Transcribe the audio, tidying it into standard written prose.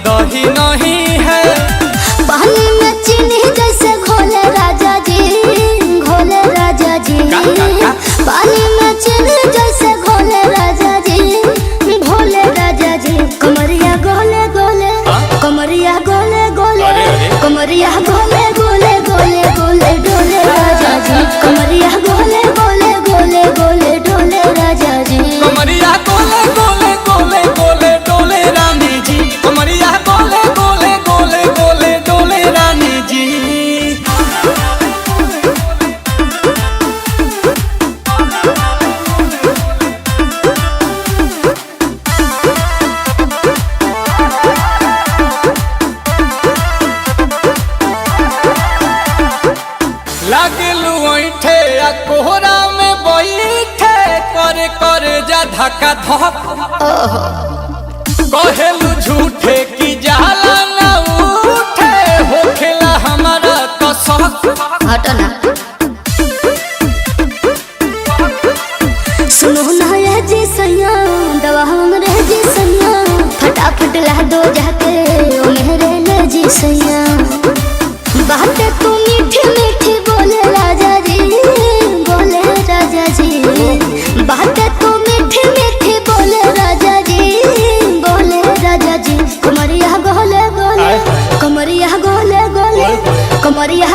दही नहीं है पानी में चीनी जैसे घोले राजा जी, घोले राजा जी। पानी में चीनी जैसे घोले राजा जी, घोले राजा जी। कमरिया गोले गोले, कमरिया गोले गोले, कमरिया गोले गोले गोले गोले डोले राजा जी। कमरिया गोले गोले गोले गोले डोले राजा जी। कमरिया गोले गोले गोले गोले डोले रानी जी। कमरिया गोले गोले गोले गोले डोले रानी जी। लागलू ऐठे आ कोहरा में बैठे करे करे जा धक्का धक। कहेलू झूठे की जाला न उठे होखेला हमारा कसक। हटना सुनो ना ये जी सैया, दवा हमरे जी सैया। फटाफट ला दो जाके ओ मेरे ले जी सैया। बातें तू मीठी मीठी बोले राजा जी, बोले राजा जी। बातें तू मीठी मीठी बोले राजा जी, बोले राजा जी। कमरिया गोले गोले, कमरिया गोले गोले, कमरिया